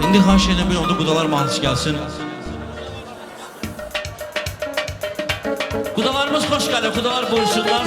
İndi xahiş edirəm bir onda qudalar mahnısı gəlsin. Qudalarımız xoş gəlir, qudalar buyursunlar.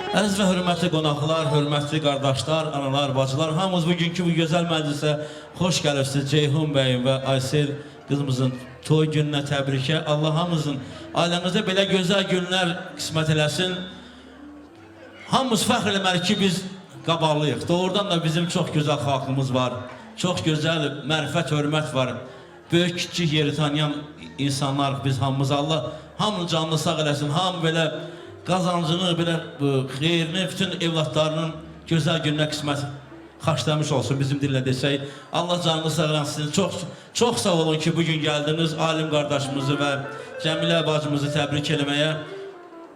Əziz və hörmətli qonaqlar, hörmətli qardaşlar, analar, bacılar, hamımız bugünkü bu gözəl məclisə xoş gəlibsiniz. Ceyhun bəyin və Aysel qızımızın toy gününə təbrikə. Allah hamımızın ailənizdə belə gözəl günlər qismət eləsin. Hamımız fəxr eləməli ki, biz qabalıyıq. Doğrudan da bizim çox gözəl xalqımız var. Çox gözəl mərifət, hörmət var. Böyük, kiçik yeri tanıyan insanlar biz hamımız. Allah hamının canını sağ eləsin. Hamı belə qazancını, belə xeyrini, bütün evlatlarının gözəl gününə qismət xaçlamış olsun bizim dillə desək. Allah canını sağ eləsin. Çox sağ olun ki, bugün gəldiniz. Alim qardaşımızı və Cəmilə bacımızı təbrik eləməyə.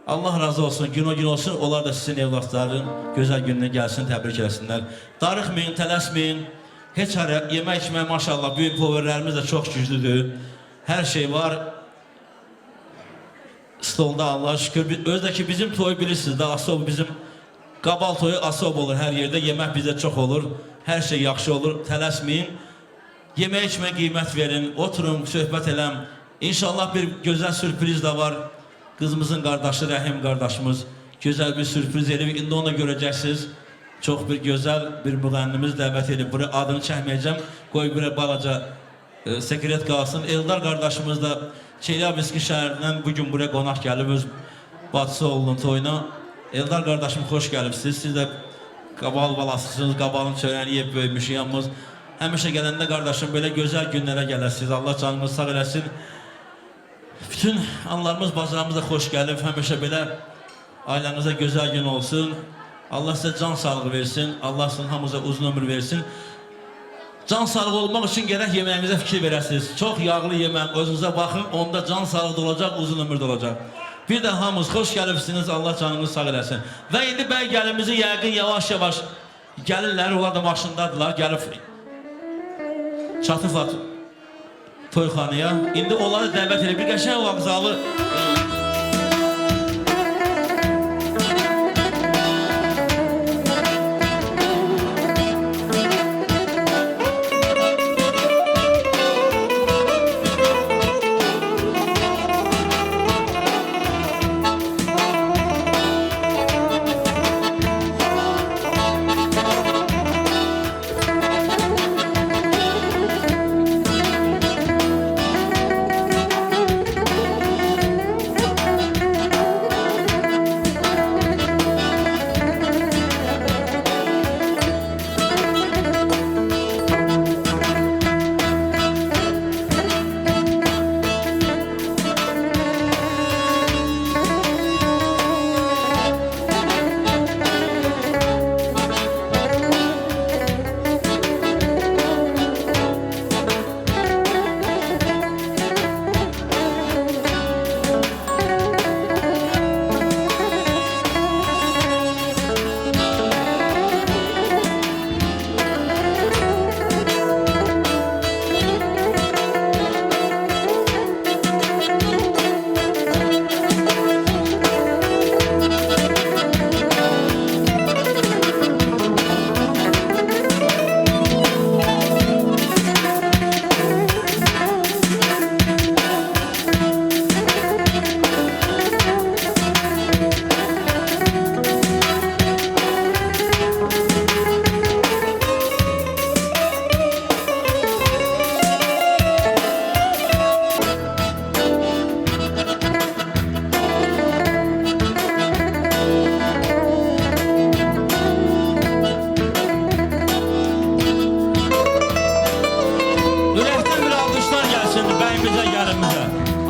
Allah razı olsun, gün o gün olsun. Onlar da sizin evlatların gözəl gününə gəlsin, təbrik eləsinlər. Darıxmayın, tələsməyin. Heç ara yemək içmək maşallah, böyük poverlərimiz də çox güclüdür. Hər şey var. Stolda Allah'a şükür. Özdə ki bizim toyu bilirsiniz də, asob bizim qabal toyu asob olur hər yerdə. Yemək bizdə çox olur. Hər şey yaxşı olur. Tələsməyin. Yemək içmək qiymət verin. Oturun, söhbət eləm. İnşallah bir gözəl sürpriz də var. Qızımızın qardaşı Rəhim qardaşımız gözəl bir sürpriz edib. İndi onu da görəcəksiniz. Çox bir gözəl bir müğənnimiz dəvət edib. Buraya adını çəkməyəcəm. Qoy bir balaca sekret qalsın. Eldar qardaşımız da Çelyabiski şəhərindən bugün buraya qonaq gəlib öz bacısı oğlunun toyuna. Eldar qardaşım xoş gəlibsiniz. Siz də qabal balasısınız. Qabalın çörəyini yeyib böyümüşük. Yalnız həmişə gələndə qardaşım belə gözəl günlərə gələsiniz. Allah canınızı sağ eləsin. Bütün anlarımız, bacılarımız da xoş gəlib. Həmişə belə ailənizə gözəl gün olsun. Allah sizə can sağlığı versin. Allah sizin hamımıza uzun ömür versin. Can sağlığı olmaq üçün gərək yeməyinizə fikir verəsiniz. Çox yağlı yemək, özünüzə baxın. Onda can sağlığı da olacaq, uzun ömür də olacaq. Bir də hamımız xoş gəlibsiniz. Allah canınızı sağ eləsin. Və indi bəy gəlimizi yəqin yavaş-yavaş gəlirlər. Onlar da maşındadılar. Gəlib çatıblar toyxanaya. İndi onları dəvət edib. Bir qəşəng vağzalı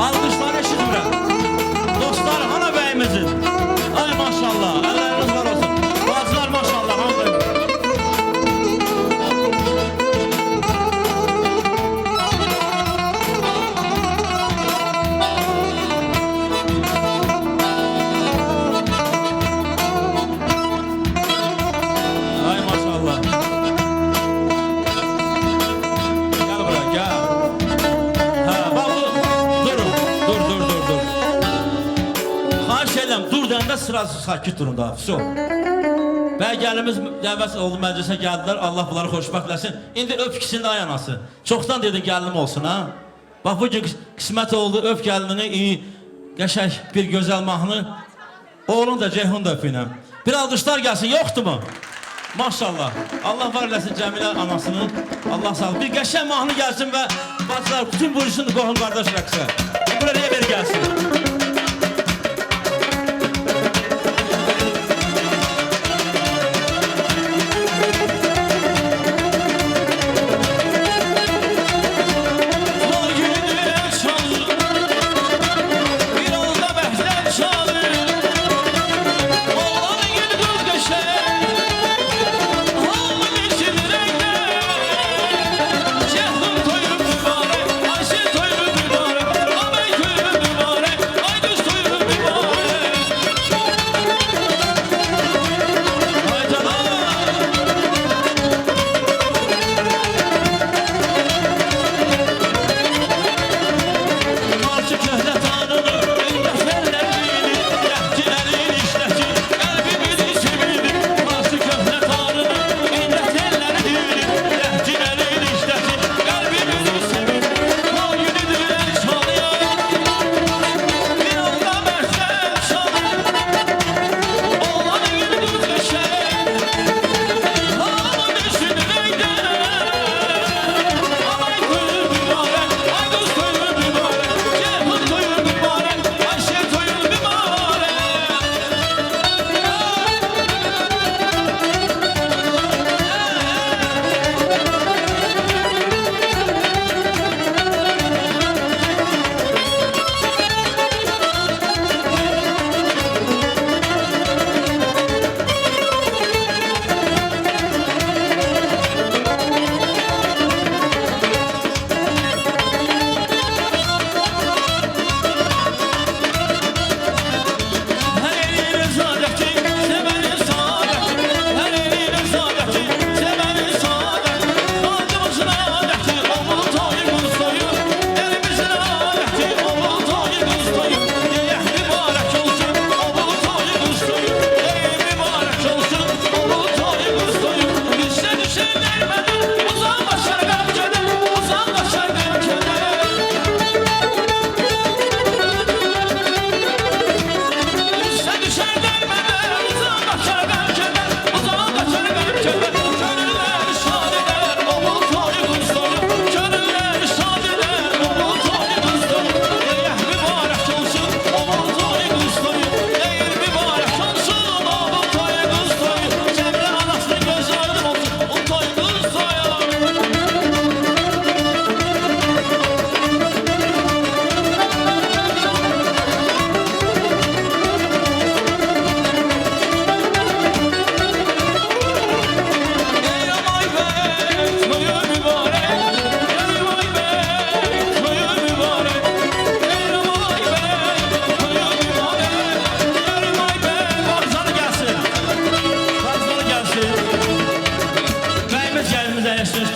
alkışlar eşitmirəm. Dostlar, ana bəyimizin. Ay maşallah, əlləriniz var olsun. Bacılar maşallah, hamı. Ay maşallah. Gel buraya, gel. Ha, bak dur. Xahiş edirəm, dur deyəndə sırası sakit durun da. Vso. Bəygəlimiz dəvət oldu məclisə gəldilər. Allah bunları xoşbəxt eləsin. İndi öp ikisinin ay anası. Çoxdan dedin gəlinim olsun ha. Bax bugün qismət oldu, öp gəlinini, iyi, qəşəng bir gözəl mahnı. Oğlun da Ceyhun da öpünəm. Bir alqışlar gəlsin, yoxdur mu? Maşallah. Allah var eləsin Cəmilə anasını. Allah sağ ol. Bir qəşəng mahnı gəlsin və bacılar bütün buyursun qohum qardaş rəqsə. Buraya ver gəlsin.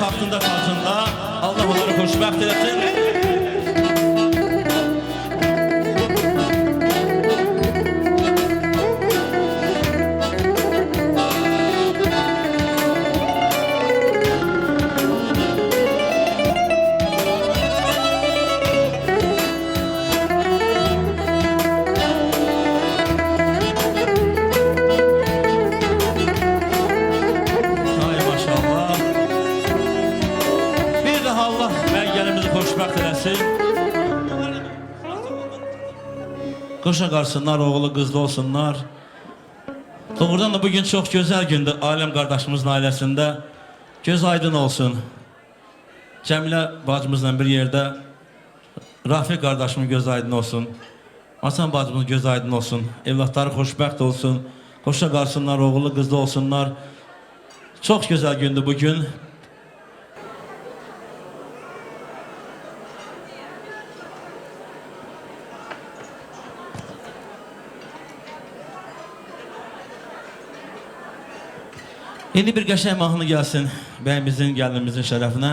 Taxtında qalsınlar. Allah onları xoşbəxt eləsin. Qoşa qarsınlar, oğlu qızlı olsunlar. Doğrudan da bugün çox gözəl gündür Aləm qardaşımızın ailəsində. Göz aydın olsun. Cəmilə bacımızla bir yerdə, Rafiq qardaşımın göz aydın olsun. Hasan bacımın göz aydın olsun. Evlatları xoşbəxt olsun. Qoşa qarsınlar, oğlu qızlı olsunlar. Çox gözəl gündür bugün. İndi bir qəşəng mahnı gəlsin bəyimizin, gəlinimizin şərəfinə.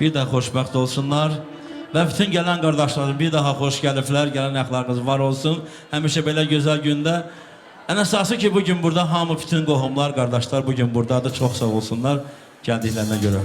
Bir daha xoşbəxt olsunlar. Və bütün gələn qardaşlarım bir daha xoş gəliblər. Gələn əxlarınız var olsun. Həmişə belə gözəl gündə. Ən əsası ki bugün burada hamı bütün qohumlar, qardaşlar bugün buradadır. Çox sağ olsunlar gəldiklərinə görə.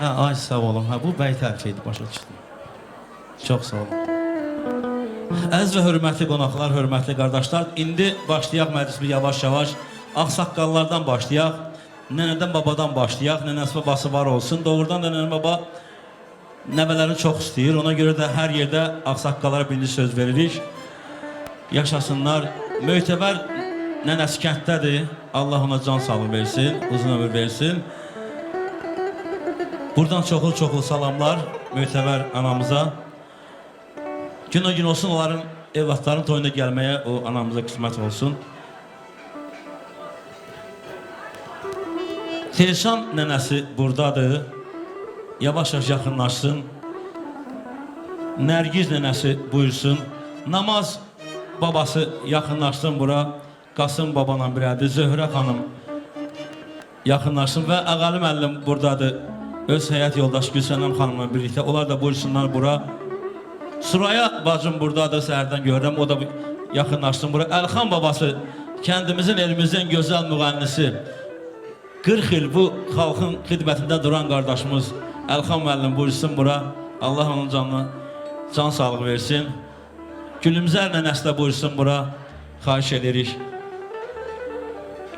Hə, ay sağ olun. Hə, bu bəy tərkiydi, başa düşdüm. Çox sağ olun. Əziz və hörmətli qonaqlar, hörmətli qardaşlar, indi başlayaq məclisimiz yavaş-yavaş. Ağsaqqallardan başlayaq, nənədən babadan başlayaq, nənəsi babası var olsun. Doğrudan da nənə baba nəvələrini çox istəyir, ona görə də hər yerdə ağsaqqallara birinci söz veririk. Yaşasınlar, möhtəbər nənəsi kənddədir, Allah ona can sağlığı versin, uzun ömür versin. Buradan çoxlu salamlar möhtəbər anamıza. Gün o gün olsun, onların evlatların toyuna gəlməyə o anamıza qismət olsun. Telşan nənəsi buradadır, yavaş-yavaş yaxınlaşsın. Nərgiz nənəsi buyursun. Namaz babası yaxınlaşsın bura. Qasım babana birədir, Zöhrə xanım yaxınlaşsın və Əqəli müəllim buradadır. Öz həyat yoldaşı Gülsənəm xanımla birlikdə. Onlar da buyursunlar bura. Suraya bacım buradadır, səhərdən görürəm. O da yaxınlaşsın bura. Əlxan babası, kəndimizin, elimizin gözəl müğənnisi. 40 il bu xalqın xidmətində duran qardaşımız Əlxan müəllim buyursun bura. Allah onun canına can sağlığı versin. Gülümzər nənəsi də buyursun bura. Xahiş edirik.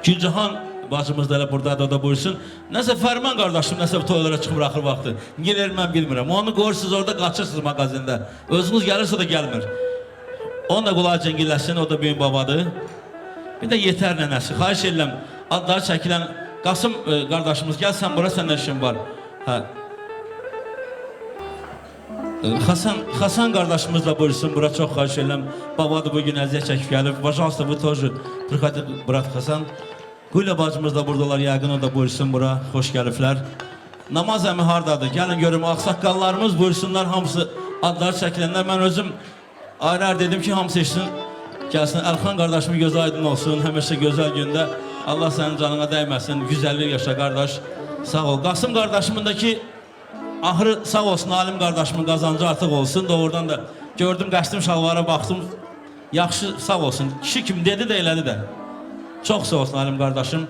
Gülcahan bacımız da buradadır, o da buyursun. Nəsə Fərman qardaşım, nəsə bu toylara çıxıb bıraxır vaxtı. Gəlir, mən bilmirəm. Onu qoyursunuz orada, qaçırsınız magazində. Özünüz gəlirsə də gəlmir. Onu da qulağı cəngilləsin, o da böyük babadır. Bir də yetər nənəsi. Xahiş edirəm, adları çəkilən Qasım qardaşımız, gəl sən bura, səndən işin var. Hə. Xasan qardaşımız da buyursun bura, çox xahiş edirəm. Babadır, bugün əziyyət çəkib gəlib. Vajansı bu toju, Bırat Xasan. Güllə bacımız da buradalar, yəqin o da buyursun bura, xoş gəliblər. Namaz əmi hardadır? Gəlin görüm, ağsaqqallarımız buyursunlar, hamısı adları çəkilənlər. Mən özüm ayrı-ayrı dedim ki, hamısı eşsin, gəlsin. Əlxan qardaşımın gözü aydın olsun, həmişə gözəl gündə. Allah sənin canına dəyməsin, 150 yaşa qardaş, sağ ol. Qasım qardaşımın da ki, ahırı sağ olsun, alim qardaşımın qazancı artıq olsun. Doğrudan da gördüm, qəsdim şalvara baxdım, yaxşı, sağ olsun. Kişi kim dedi də elədi də. Çox sağ olsun alim qardaşım.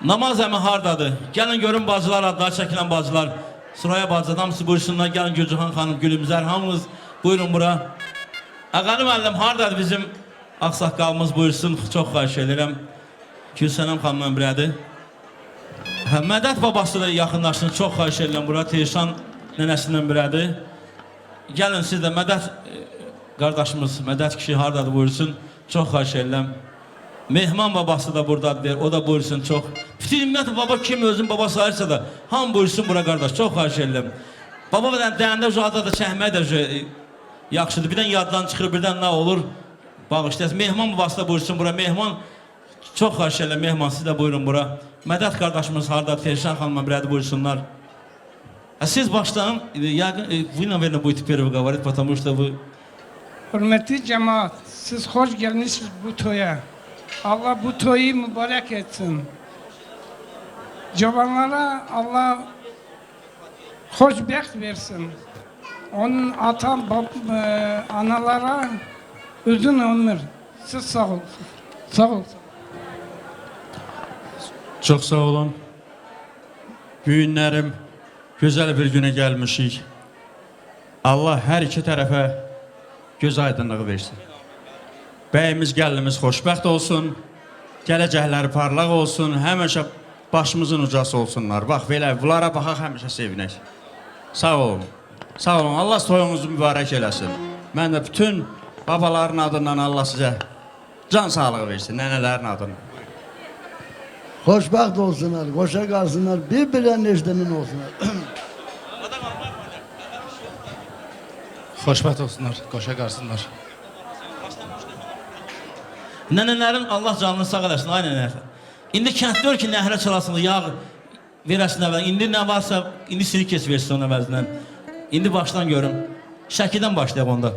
Namaz əmi hardadır? Gəlin görün bacılar, adları çəkilən bacılar. Suraya bacıdan hamısı buyursunlar. Gəlin Gülcahan xanım, Gülümzər, hamınız buyurun bura. Əqəli müəllim hardadır bizim ağsaqqalımız buyursun. Çox xahiş edirəm. Gülsənəm xanımla birədir. Mədət babası da yaxınlaşsın. Çox xahiş edirəm bura. Telşan nənəsindən birədir. Gəlin siz də Mədət qardaşımız, Mədət kişi hardadır buyursun. Çox xahiş edirəm. Mehman babası da buradadır, o da buyursun çox. Bütün ümumiyyətlə baba kim özün baba sayırsa da ham buyursun bura qardaş, çox xahiş edirəm. Baba dəyəndə uzaqda da çəkmək də yaxşıdır. Birdən yaddan çıxır, birdən nə olur? Bağışlayasın. Mehman babası da buyursun bura. Mehman, çox xahiş edirəm, Mehman siz də buyurun bura. Mədət qardaşımız harda, Telşan xanımla birədi buyursunlar. Siz başlayın, yəqin, verin bu первый говорит, потому что вы... Hürmetli cemaat, siz hoş gelmişsiniz bu toya. Allah bu toyu mübarek etsin. Cavanlara Allah hoşbəxt versin. Onun analara uzun ömür. Siz sağ olun. Sağ olun. Çox sağ olun. Günlərim, gözəl bir günə gəlmişik. Allah hər iki tərəfə göz aydınlığı versin. Bəyimiz, gəlinimiz xoşbəxt olsun, gələcəkləri parlaq olsun, həmişə başımızın ucası olsunlar. Bax, belə, bunlara baxaq, həmişə sevinək. Sağ olun, sağ olun. Allah toyunuzu mübarək eləsin. Mən də bütün babaların adından Allah sizə can sağlığı versin, nənələrin adından. Xoşbəxt olsunlar, qoşa qalsınlar, bir-birlərin eşdəmin olsunlar. Xoşbəxt olsunlar, qoşa qalsınlar. Nənələrin Allah canını sağ eləsin, ay nənələr. İndi kənd deyir ki, nəhrə çalasınlar, yağ verəsin əvvəl. İndi nə varsa, indi silik kes versin onun əvəzindən. İndi başdan görüm. Şəkidən başlayaq onda.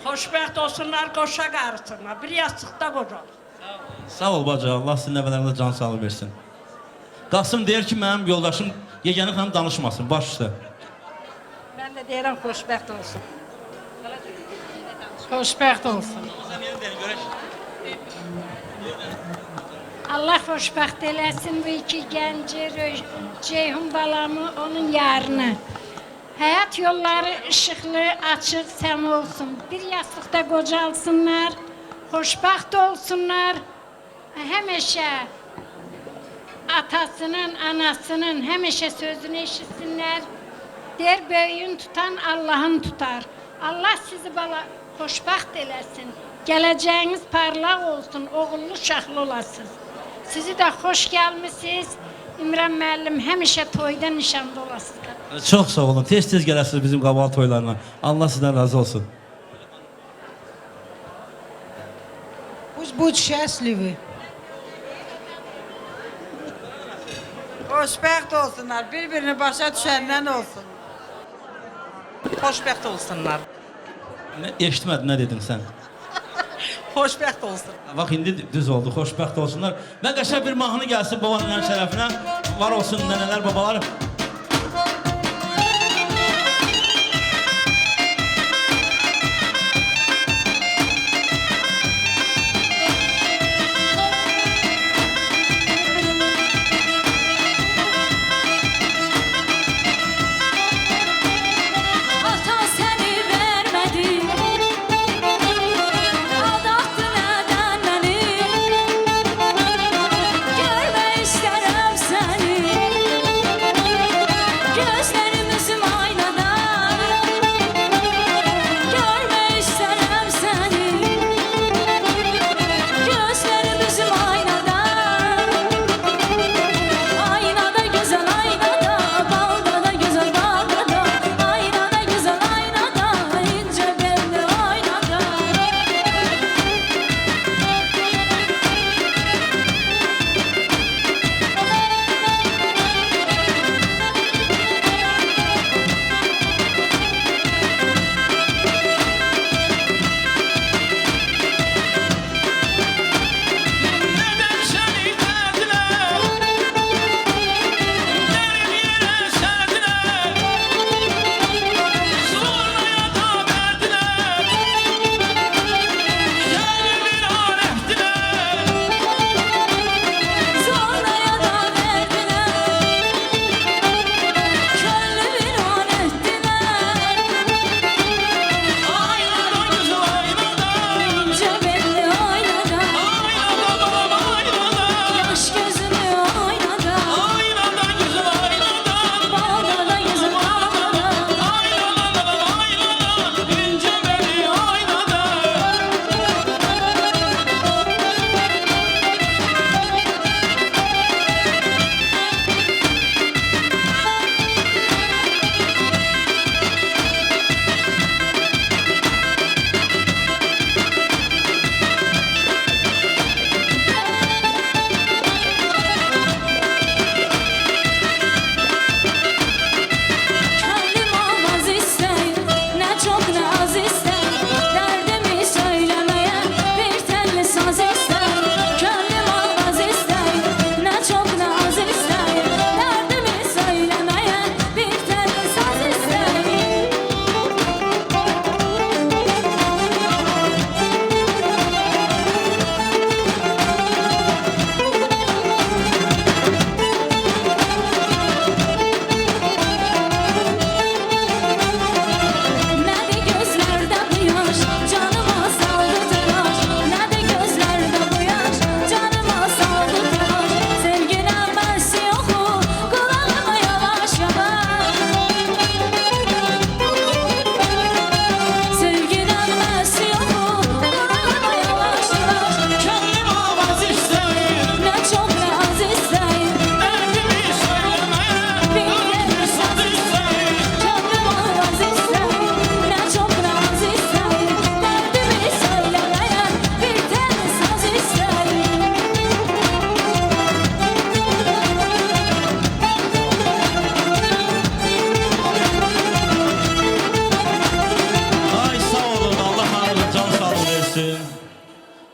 Xoşbəxt olsunlar, qoşa qarısınlar. Bir yastıqda qoca. Sağ ol bacı, Allah sizin nəvələrinə can sağlığı versin. Qasım deyir ki, mənim yoldaşım yeganə xanım danışmasın, baş üstə. Mən də deyirəm, xoşbəxt olsun. Xoşbəxt olsun. Allah xoşbəxt eləsin bu iki gənci, Ceyhun balamı, onun yarını. Həyat yolları işıqlı, açıq, səm olsun. Bir yastıqda qocalsınlar, xoşbəxt olsunlar. Həmişə atasının, anasının həmişə sözünü eşitsinlər. Der böyüyün tutan Allah'ın tutar. Allah sizi bala xoşbəxt eləsin. Gələcəyiniz parlaq olsun, oğullu uşaqlı olasınız. Sizi də xoş gəlmisiniz. İmran müəllim həmişə toyda nişanda olasınız. Çox sağ olun. Tez-tez gələsiniz bizim qabal toylarına. Allah sizdən razı olsun. Пусть будут счастливы. Xoşbəxt olsunlar, bir-birini başa düşəndən olsun. Xoşbəxt olsunlar. Eşitmədim, nə dedin sən? Xoşbəxt olsun. Bax, indi düz oldu, xoşbəxt olsunlar. Və qəşəng bir mahnı gəlsin babanın şərəfinə. Var olsun nənələr, babalar.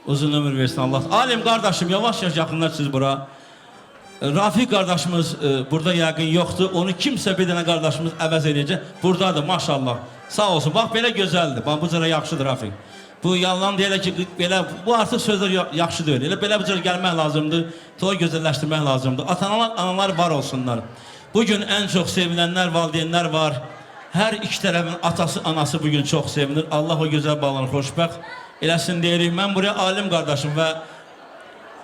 Uzun ömür versin Allah. Alim kardeşim yavaş yavaş yakınlaşsınız bura. Rafiq qardaşımız burada yəqin yoxdur. Onu kimsə bir dənə qardaşımız əvəz edəcək. Buradadır maşallah. Sağ olsun. Bax belə gözəldir. Bax bu cürə yaxşıdır Rafiq. Bu yalan deyirlər ki, belə bu artıq sözlər yaxşı deyil. Elə belə bir cür gəlmək lazımdır. Toy gözəlləşdirmək lazımdır. Ata-analar, analar var olsunlar. Bu gün ən çox sevinənlər, valideynlər var. Hər iki tərəfin atası, anası bu gün çox sevinir. Allah o gözəl bağlarını xoşbəxt eləsin deyirik. Mən buraya alim qardaşım və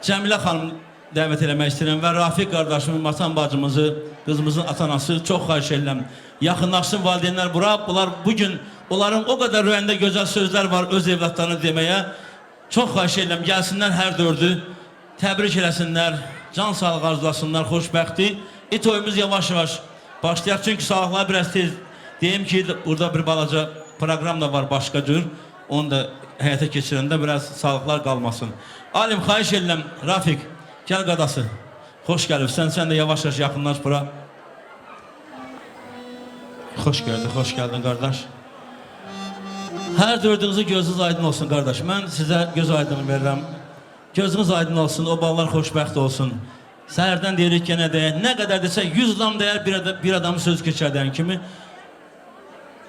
Cəmilə xanım dəvət eləmək istəyirəm və Rafiq qardaşımın, Matan bacımızı, qızımızın atanası çox xahiş edirəm. Yaxınlaşsın valideynlər bura. Bunlar bugün onların o qədər rüyəndə gözəl sözlər var öz evlatlarını deməyə. Çox xahiş edirəm gəlsinlər hər dördü. Təbrik eləsinlər, can sağlığı arzulasınlar, xoşbəxtlik. Toyumuz yavaş-yavaş başlayaq çünki sağlıqlar biraz tez. Deyim ki burada bir balaca proqram da var başqa cür. Onu da həyata keçirəndə biraz sağlıqlar qalmasın. Alim xahiş edirəm, Rafiq, gəl qadası. Xoş gəlibsən, sən də yavaş-yavaş yaxınlaş bura. Xoş gəldin qardaş. Hər dördünüzün gözünüz aydın olsun qardaş. Mən sizə göz aydını verirəm. Gözünüz aydın olsun, o ballar xoşbəxt olsun. Səhərdən deyirik yenə deyək, nə qədər desə 100 lam deyər bir adamın söz keçərdən kimi.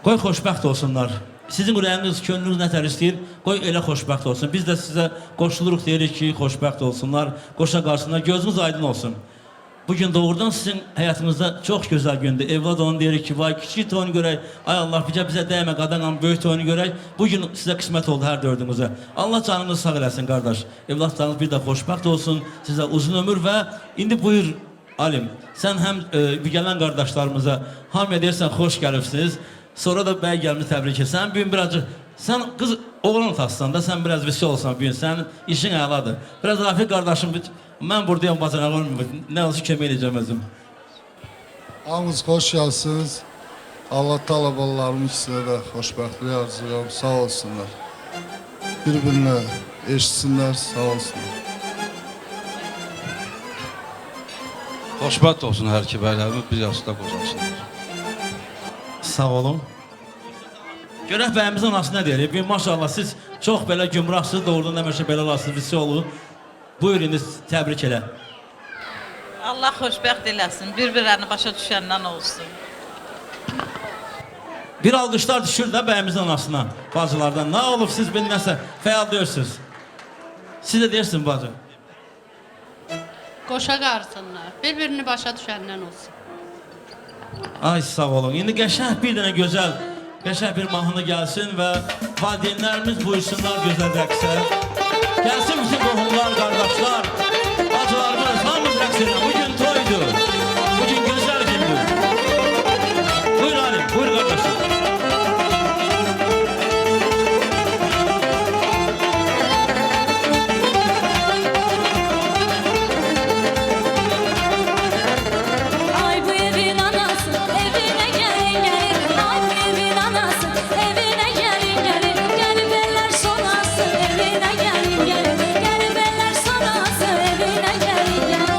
Qoy xoşbəxt olsunlar. Sizin ürəyiniz, könlünüz nətər istəyir, qoy elə xoşbəxt olsun. Biz də sizə qoşuluruq deyirik ki, xoşbəxt olsunlar, qoşa qarsınlar, gözünüz aydın olsun. Bugün doğrudan sizin həyatınızda çox gözəl gündür. Evlad onu deyirik ki, vay kiçik toyunu görək, ay Allah bizə dəymə qadan böyük toyunu görək. Bugün sizə qismət oldu hər dördünüzə. Allah canınızı sağ eləsin qardaş. Evladlarınız bir də xoşbəxt olsun, sizə uzun ömür və indi buyur Alim, sən həm gələn qardaşlarımıza hamıya deyirsən xoş gəlibsiniz. Sonra da bəy gəlmiş təbrik etsən. Sən bugün birazcık, sən qız oğlan otasından da sən biraz visi olsan bugün, sənin işin əladır. Biraz Rafiq qardaşım, mən buradayım bacanaq olmuyor, nə olsa kömək edəcəm özüm. Hamınız xoş gəlsiniz. Allah talabalarımın ikisine de xoşbəxtlik arzulayıram, sağ olsunlar. Bir-birinə eşitsinlər, sağ olsunlar. Xoşbəxt olsun hər iki bəylərimiz bir yaşda qocalsınlar. Sağ olun. Görək bəyimizin anası nə deyir? Maşallah siz çox belə gümrahsınız, doğrudan həmişə belə olasınız, visi olun. Buyur indi təbrik elə. Allah xoşbəxt eləsin, bir-birini başa düşəndən olsun. Bir alqışlar düşür də bəyimizin anasına, bacılardan. Nə olub siz bir nəsə fəal deyirsiniz? Siz də deyirsiniz bacı. Qoşa qarsınlar, bir-birini başa düşəndən olsun. Ay sağ olun. İndi qəşəng bir dənə gözəl, qəşəng bir mahnı gəlsin və valideynlərimiz buyursunlar gözəl rəqsə. Gəlsin bütün qohumlar, qardaşlar, bacılarımız, hamımız rəqs edən. Bugün toydur. Bugün gözəl gündür. Buyur Alim, buyur qardaşlar. Evine gelin gelin, gelin beller sonrası evine gelin gelin.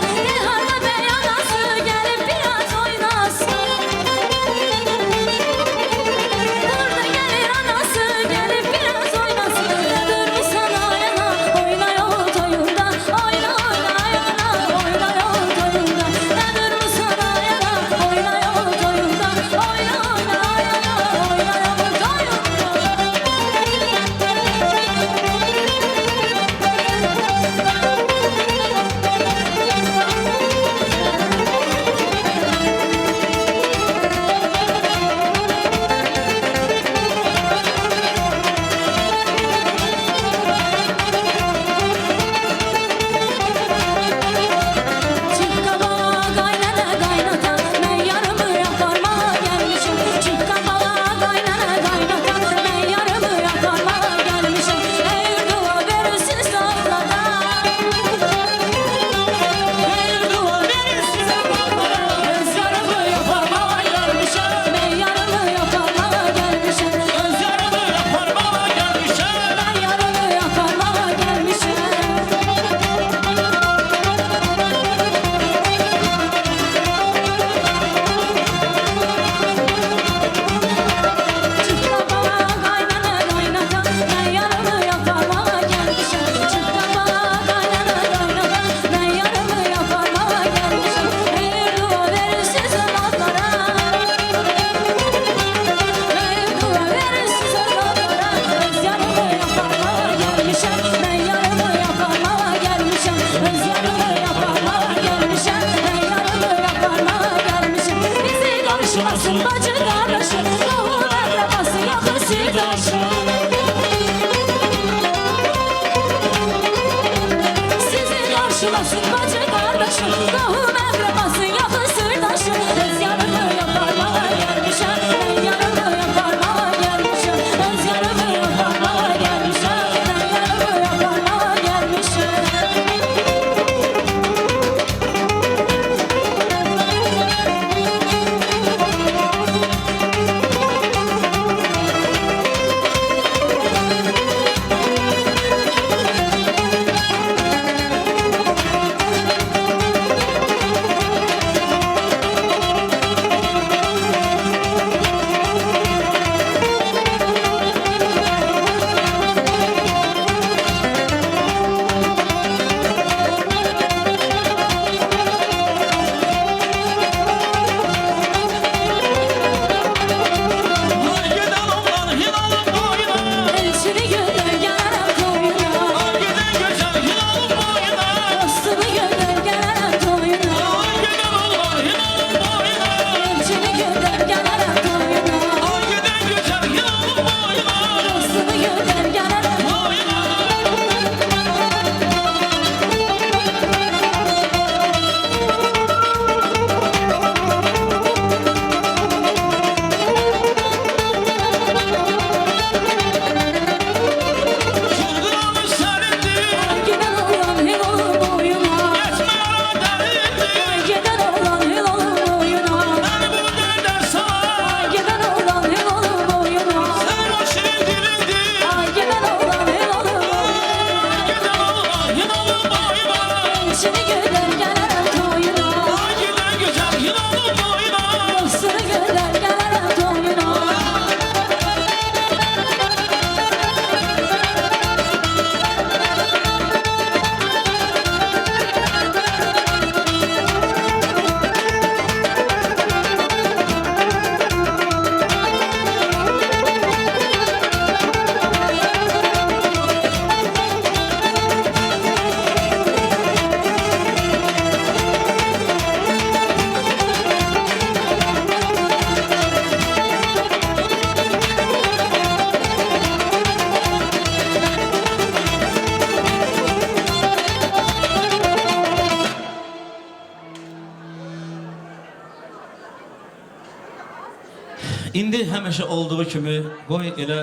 İndi həmişə olduğu kimi qoy elə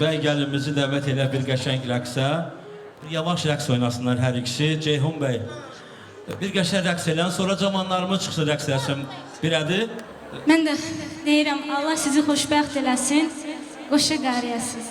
bəy gəlinimizi dəvət elə bir qəşəng rəqsə. Bir yavaş rəqs oynasınlar hər ikisi. Ceyhun bəy bir qəşəng rəqs eləyən, sonra cavanlarımız çıxsa rəqs eləsin. Birədi. Mən də deyirəm, Allah sizi xoşbəxt eləsin, qoşa qariyəsiz.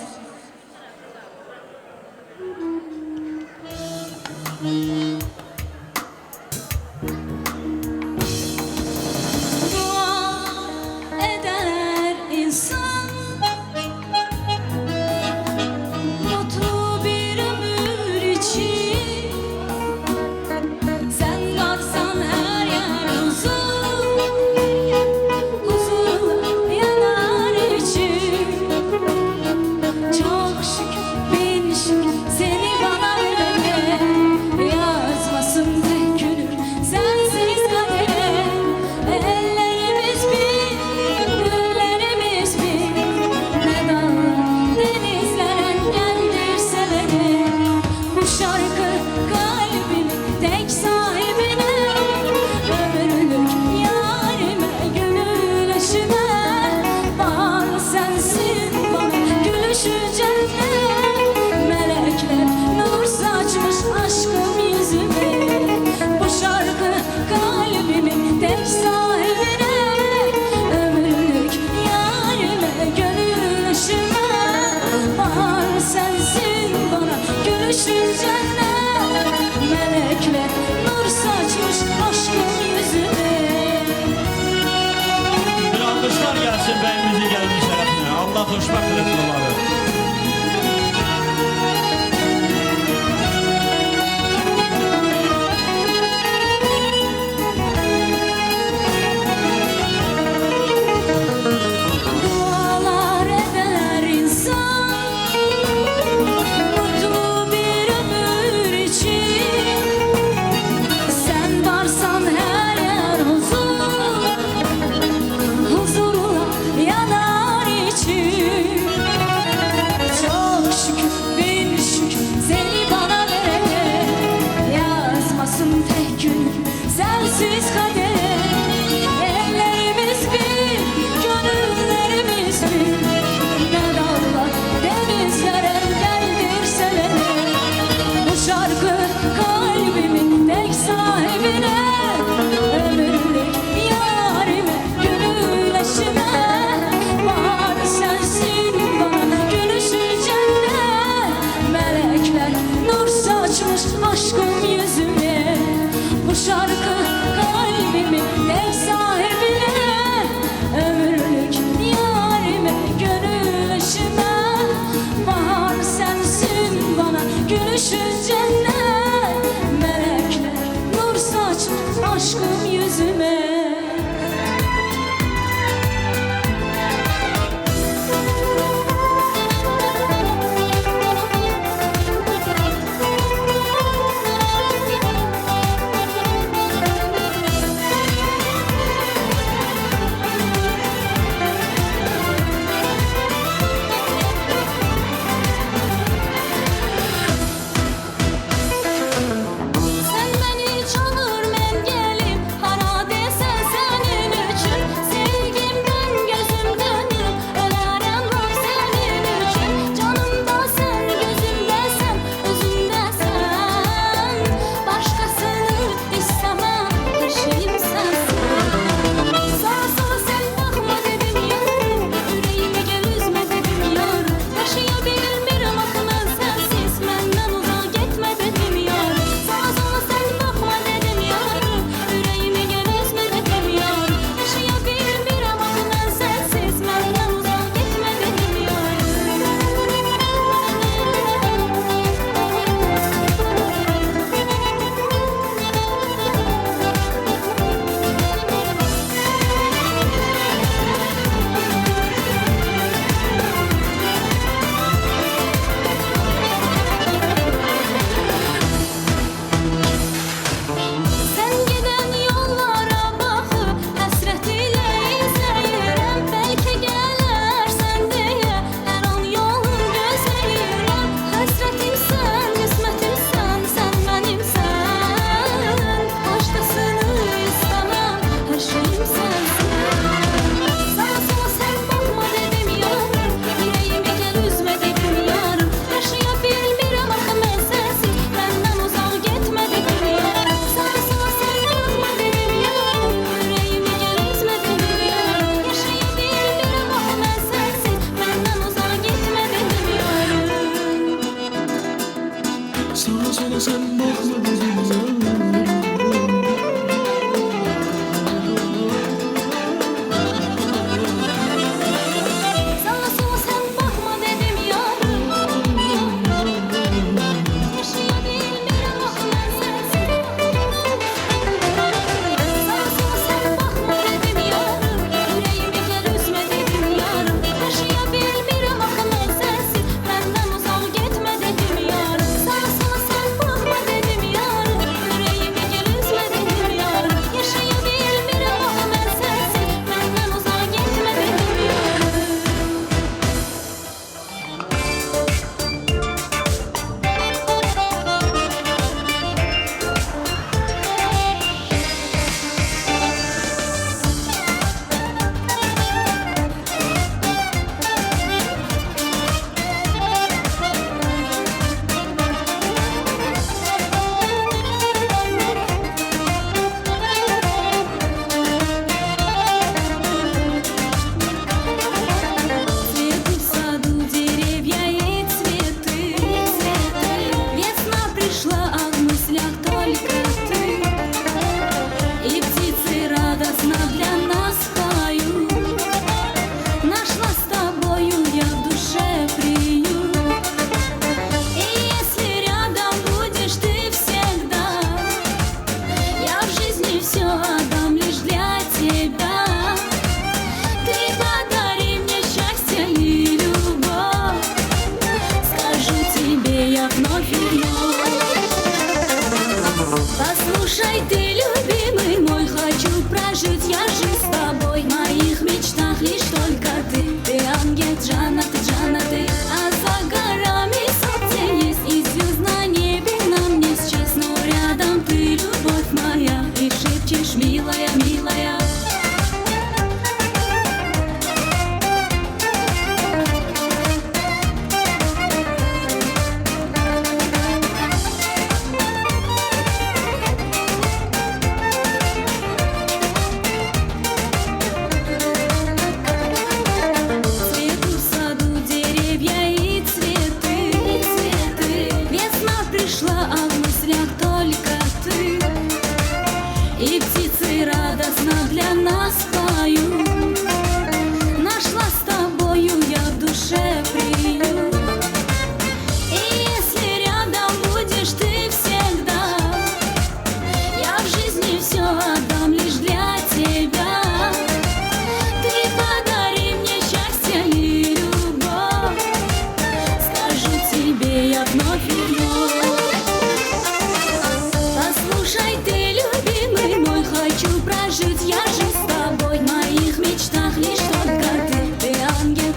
Bəyimizi gəlmiş tərəfinə. Allah xoşbəxt eləsin onları. Dualar eder insan, mutlu bir ömür için. Sen varsan her yer huzur, huzurla yanar için.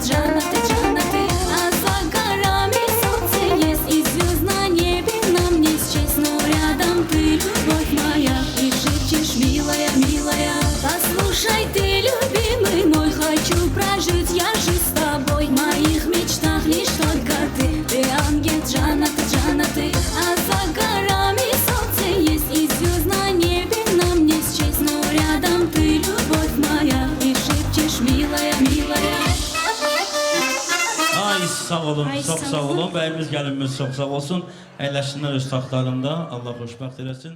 ангел, Джана ты, а за горами солнце есть, и звезд на небе нам не счесть, но рядом ты, любовь моя, и шепчешь, милая, милая. Послушай ты, любимый мой, хочу прожить я жизнь с тобой. В моих мечтах лишь только ты ангел, Джана ты, а за горами солнце есть, и звезд на небе нам не счесть, но рядом ты, любовь моя, и шепчешь, mилая, mилая. Ay sağ olun, Ay, çok sağ sağ olun. olun. Bəyimiz, gəlinimiz çox sağ olsun. Əyləşsinlər öz taxtlarında. Allah xoşbəxt eləsin.